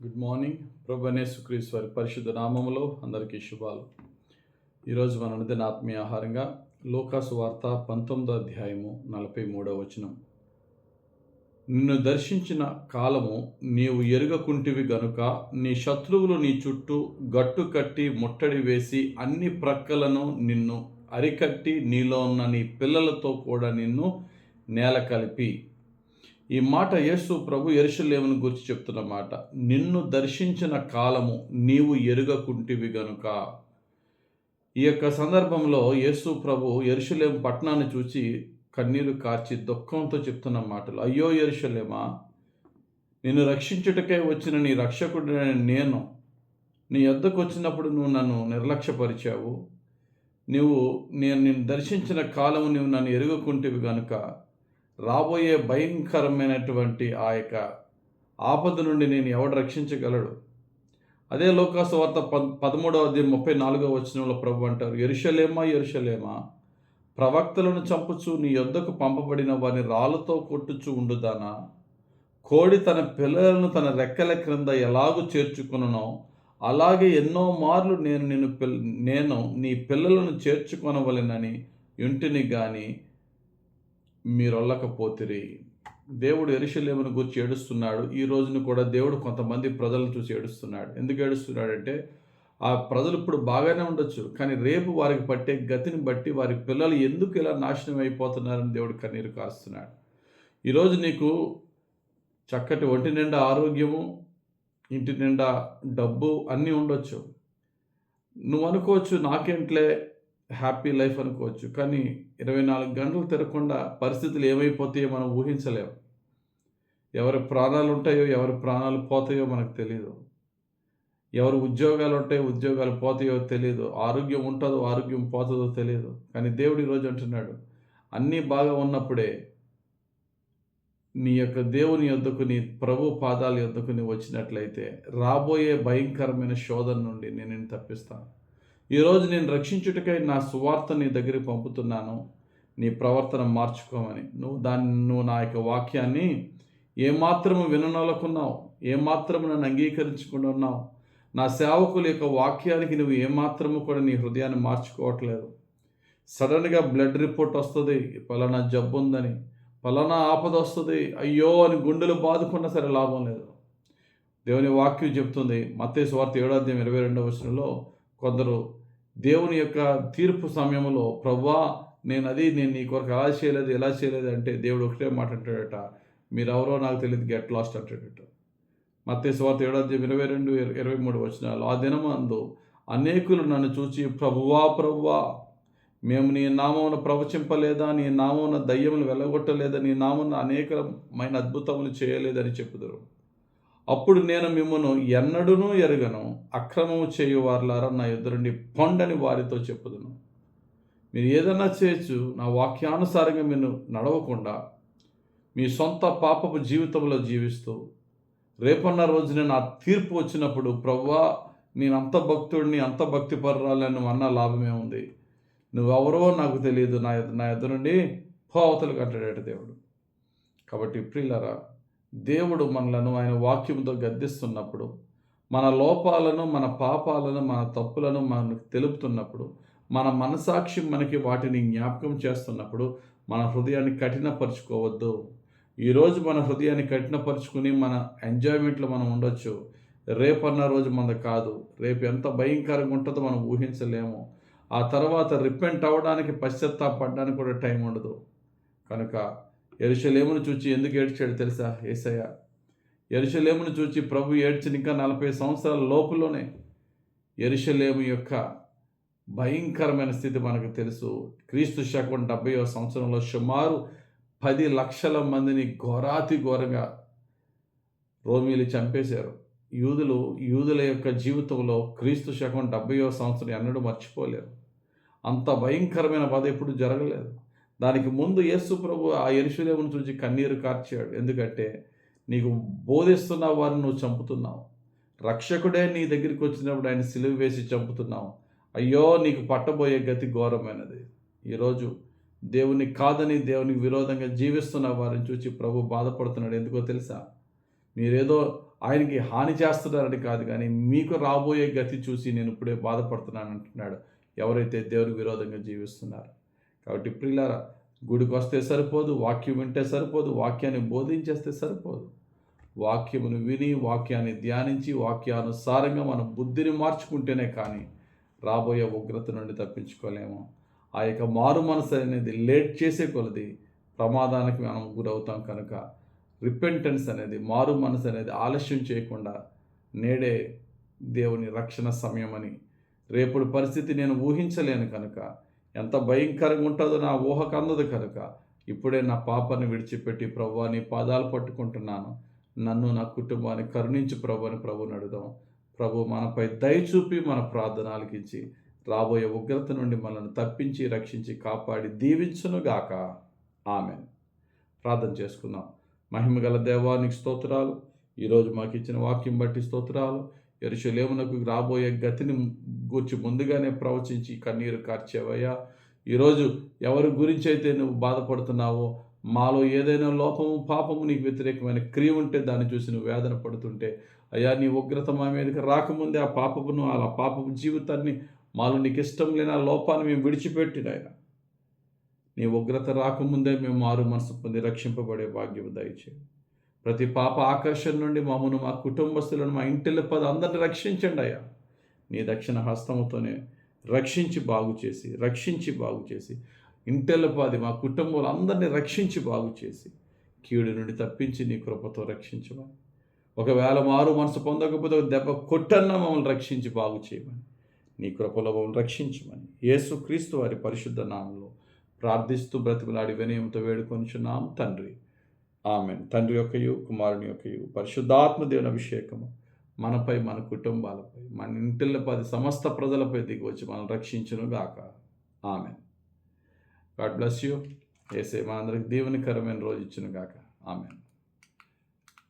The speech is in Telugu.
Good morning. ప్రభువైన యేసుక్రీస్తు వారి పరిశుద్ధ నామములో అందరికీ శుభాలు. ఈరోజు మన అనుదిన ఆత్మీయ ఆహారంగా లూకాసు వార్త 19వ అధ్యాయము 43వ వచనం. నిన్ను దర్శించిన కాలము నీవు ఎరుగకుంటివి గనుక నీ శత్రువులు నీ చుట్టూ గట్టు కట్టి ముట్టడి వేసి అన్ని ప్రక్కలను నిన్ను అరికట్టి నీలో ఉన్న నీ పిల్లలతో కూడా నిన్ను నేల కలిపి. ఈ మాట యేసు ప్రభు యెరూషలేమును గురించి చెప్తున్న మాట. నిన్ను దర్శించిన కాలము నీవు ఎరుగకుంటివి గనుక. ఈ యొక్క సందర్భంలో యేసు ప్రభు యెరూషలేము పట్టణాన్ని చూసి కన్నీరు కార్చి దుఃఖంతో చెప్తున్న మాటలు. అయ్యో యెరూషలేమా, నిన్ను రక్షించుటకై వచ్చిన నీ రక్షకుడైన నేను నీ యొద్దకు వచ్చినప్పుడు నువ్వు నన్ను నిర్లక్ష్యపరిచావు. నేను నిన్ను దర్శించిన కాలము నువ్వు నన్ను ఎరుగకుంటివి గనుక రాబోయే భయంకరమైనటువంటి ఆ యొక్క ఆపద నుండి నేను ఎవడు రక్షించగలడు? అదే లూకాసు వార్త 13వ అధ్యాయం 34వ వచనంలో ప్రభు అంటారు, యెరూషలేమా యెరూషలేమా, ప్రవక్తలను చంపుచు నీ యొద్దకు పంపబడిన వారిని రాళ్ళతో కొట్టుచు ఉండుదానా? కోడి తన పిల్లలను తన రెక్కల క్రింద ఎలాగూ చేర్చుకుననో అలాగే ఎన్నో మార్లు నేను నీ పిల్లలను చేర్చుకొనవలెనని ఇంటిని గాని మీరొల్లకపోతిరి. దేవుడు యెరూషలేమును గురించి ఏడుస్తున్నాడు. ఈ రోజున కూడా దేవుడు కొంతమంది ప్రజలను చూసి ఏడుస్తున్నాడు. ఎందుకు ఏడుస్తున్నాడంటే ఆ ప్రజలు ఇప్పుడు బాగానే ఉండొచ్చు, కానీ రేపు వారికి పట్టే గతిని బట్టి వారి పిల్లలు ఎందుకు ఇలా నాశనం అయిపోతున్నారని దేవుడు కన్నీరు కాస్తున్నాడు. ఈరోజు నీకు చక్కటి ఒంటి నిండా ఆరోగ్యము, ఇంటి నిండా డబ్బు అన్నీ ఉండొచ్చు. నువ్వు అనుకోవచ్చు నాకేంట్లే, హ్యాపీ లైఫ్ అనుకోవచ్చు, కానీ 24 గంటలు తిరగకుండా పరిస్థితులు ఏమైపోతాయో మనం ఊహించలేము. ఎవరి ప్రాణాలు ఉంటాయో ఎవరి ప్రాణాలు పోతాయో మనకు తెలియదు. ఎవరి ఉద్యోగాలు ఉంటాయో ఉద్యోగాలు పోతాయో తెలియదు. ఆరోగ్యం ఉంటుందో ఆరోగ్యం పోతుందో తెలియదు. కానీ దేవుడు ఈరోజు అంటున్నాడు, అన్నీ బాగా ఉన్నప్పుడే నీ యొక్క దేవుని యొద్దకు, నీ ప్రభు పాదాల యొద్దకు నీ వచ్చినట్లయితే రాబోయే భయంకరమైన శోధన నుండి నేను నిన్ను తప్పిస్తాను. ఈరోజు నేను రక్షించుటకై నా సువార్త నీ దగ్గరికి పంపుతున్నాను, నీ ప్రవర్తన మార్చుకోమని. నువ్వు నా యొక్క వాక్యాన్ని ఏమాత్రము విననొలకున్నావు, ఏమాత్రము నన్ను అంగీకరించకుండా ఉన్నావు. నా సేవకుల యొక్క వాక్యానికి నువ్వు ఏమాత్రము కూడా నీ హృదయాన్ని మార్చుకోవట్లేదు. సడన్గా బ్లడ్ రిపోర్ట్ వస్తుంది, పలానా జబ్బు ఉందని, పలానా ఆపద వస్తుంది, అయ్యో అని గుండెలు బాదుకున్నా సరే లాభం లేదు. దేవుని వాక్యం చెప్తుంది, మత్తయి సువార్త 7వ అధ్యాయం 22వ వచనంలో, కొందరు దేవుని యొక్క తీర్పు సమయంలో ప్రభువా నేను నీ కొరకు అలా చేయలేదు ఎలా చేయలేదు అంటే దేవుడు ఒకటే మాట అంటాడట, మీరెవరో నాకు తెలియదు, గెట్ లాస్ట్ అంటాడట. మత్తయి సువార్త 7వ అధ్యాయం 22, 23 వచనాలు. ఆ దినమందు అనేకులు నన్ను చూచి ప్రభువా ప్రభువా, మేము నీ నామమున ప్రవచింపలేదా, నీ నామమున దయ్యములు వెళ్ళగొట్టలేదా, నీ నామమున అనేకమైన అద్భుతములు చేయలేదని చెప్పుదురు. అప్పుడు నేను మిమ్మను ఎన్నడూనూ ఎరుగను, అక్రమము చేయువారులారా నా ఎదురు నుండి పొండని వారితో చెప్పుదును. మీరు ఏదన్నా చేయొచ్చు, నా వాక్యానుసారంగా మీరు నడవకుండా మీ సొంత పాపపు జీవితంలో జీవిస్తూ రేపన్న రోజున నా తీర్పు వచ్చినప్పుడు ప్రభువా నేను అంత భక్తుడిని, అంత భక్తిపరురాలని నువ్వు అన్న లాభమే ఉంది, నువ్వెవరో నాకు తెలియదు, నా ఎదురు నుండి అవతలకు అంటాడట దేవుడు. కాబట్టి ప్రియులారా, దేవుడు మనలను ఆయన వాక్యంతో గద్దిస్తున్నప్పుడు, మన లోపాలను, మన పాపాలను, మన తప్పులను మనకు తెలుపుతున్నప్పుడు, మన మనసాక్షి మనకి వాటిని జ్ఞాపకం చేస్తున్నప్పుడు మన హృదయాన్ని కఠినపరుచుకోవద్దు. ఈరోజు మన హృదయాన్ని కఠినపరుచుకుని మన ఎంజాయ్మెంట్లో మనం ఉండొచ్చు, రేపన్న రోజు మనది కాదు. రేపు ఎంత భయంకరంగా ఉంటుందో మనం ఊహించలేము. ఆ తర్వాత రిపెంట్ అవ్వడానికి, పశ్చాత్తాపడడానికి కూడా టైం ఉండదు. కనుక యెరూషలేమును చూచి ఎందుకు ఏడ్చాడు తెలుసా యేసయ్య? యెరూషలేమును చూచి ప్రభు ఏడ్చిన ఇంకా 40 సంవత్సరాల లోపులోనే యెరూషలేము యొక్క భయంకరమైన స్థితి మనకు తెలుసు. క్రీస్తు శకం 70వ సంవత్సరంలో సుమారు 10 లక్షల మందిని ఘోరంగా రోమీలు చంపేశారు. యూదుల యొక్క జీవితంలో క్రీస్తు శకం 70వ సంవత్సరం ఎన్నడూ మర్చిపోలేరు. అంత భయంకరమైన బాధ ఎప్పుడు జరగలేదు. దానికి ముందు యేసు ప్రభు ఆ యెరూషలేమును చూసి కన్నీరు కార్చాడు. ఎందుకంటే నీకు బోధిస్తున్న వారిని నువ్వు చంపుతున్నావు, రక్షకుడే నీ దగ్గరికి వచ్చినప్పుడు ఆయన సిలువ వేసి చంపుతున్నావు. అయ్యో నీకు పట్టబోయే గతి ఘోరమైనది. ఈరోజు దేవుని కాదని దేవునికి విరోధంగా జీవిస్తున్న వారిని చూసి ప్రభు బాధపడుతున్నాడు. ఎందుకో తెలుసా? మీరేదో ఆయనకి హాని చేస్తున్నారని కాదు, కానీ మీకు రాబోయే గతి చూసి నేను ఇప్పుడే బాధపడుతున్నాను అంటున్నాడు ఎవరైతే దేవునికి విరోధంగా జీవిస్తున్నారు. కాబట్టి ప్రియులారా, గుడికి వస్తే సరిపోదు, వాక్యం వింటే సరిపోదు, వాక్యాన్ని బోధించేస్తే సరిపోదు. వాక్యమును విని, వాక్యాన్ని ధ్యానించి, వాక్యానుసారంగా మన బుద్ధిని మార్చుకుంటేనే కానీ రాబోయే ఉగ్రత నుండి తప్పించుకోలేము. ఆ యొక్క మారు మనసు అనేది లేట్ చేసే కొలది ప్రమాదానికి మనం గురవుతాం. కనుక రిపెంటెన్స్ అనేది, మారు మనసు అనేది ఆలస్యం చేయకుండా నేడే దేవుని రక్షణ సమయం అని, రేపటి పరిస్థితి నేను ఊహించలేను కనుక, ఎంత భయంకరంగా ఉంటుందో నా ఊహకు అందదు కనుక, ఇప్పుడే నా పాపాన్ని విడిచిపెట్టి ప్రభువా నీ పాదాలు పట్టుకుంటున్నాను, నన్ను నా కుటుంబాన్ని కరుణించి ప్రభు అని ప్రభువుని అడుగుదాం. ప్రభు మనపై దయ చూపి మన ప్రార్థన ఆలకించి రాబోయే ఉగ్రత నుండి మనల్ని తప్పించి, రక్షించి, కాపాడి దీవించునుగాక. ఆమేన్. ప్రార్థన చేసుకుందాం. మహిమగల దేవానికి స్తోత్రాలు. ఈరోజు మాకు ఇచ్చిన వాక్యం బట్టి స్తోత్రాలు. యెరూషలేమునకు రాబోయే గతిని గూర్చి ముందుగానే ప్రవచించి కన్నీరు కార్చేవయ్యా. ఈరోజు ఎవరి గురించి అయితే నువ్వు బాధపడుతున్నావో, మాలో ఏదైనా లోపము, పాపము, నీకు వ్యతిరేకమైన క్రియ ఉంటే దాన్ని చూసి నువ్వు వేదన పడుతుంటే, అయ్యా నీ ఉగ్రత మా మీదకి రాకముందే ఆ పాపపును, ఆ పాపపు జీవితాన్ని, మాలో నీకు ఇష్టం లేని ఆ లోపాన్ని మేము విడిచిపెట్టినాయన, నీ ఉగ్రత రాకముందే మేము మారు మనసు పొంది రక్షింపబడే భాగ్యం దయచేయండి. ప్రతి పాప ఆకర్షణ నుండి మమ్మను, మా కుటుంబస్తులను, మా ఇంటిలో అందరిని రక్షించండి అయ్యా. నీ దక్షిణ హస్తముతోనే రక్షించి బాగు చేసి ఇంటెల్లపాది మా కుటుంబంలో అందరినీ రక్షించి బాగు చేసి కీడు నుండి తప్పించి నీ కృపతో రక్షించమని, ఒకవేళ మారు మనసు పొందకపోతే దెబ్బ కొట్టన్నా మమ్మల్ని రక్షించి బాగు చేయమని, నీ కృపలో మమ్మల్ని రక్షించమని యేసుక్రీస్తు వారి పరిశుద్ధ నామంలో ప్రార్థిస్తూ బ్రతిమలాడి వినయంతో వేడుకొనుచున్నాం తండ్రి. ఆమేన్. తండ్రి యొక్కయు, కుమారుని యొక్కయు, పరిశుద్ధాత్మ దేవుని అభిషేకము మనపై, మన కుటుంబాలపై, మన ఇంటిల్లపది సమస్త ప్రజలపై దిగి వచ్చి మనల్ని రక్షించును గాక. ఆమేన్. God bless you. యేసే మా అందరికి దీవెనకరమైన రోజు ఇచ్చును గాక. ఆమేన్.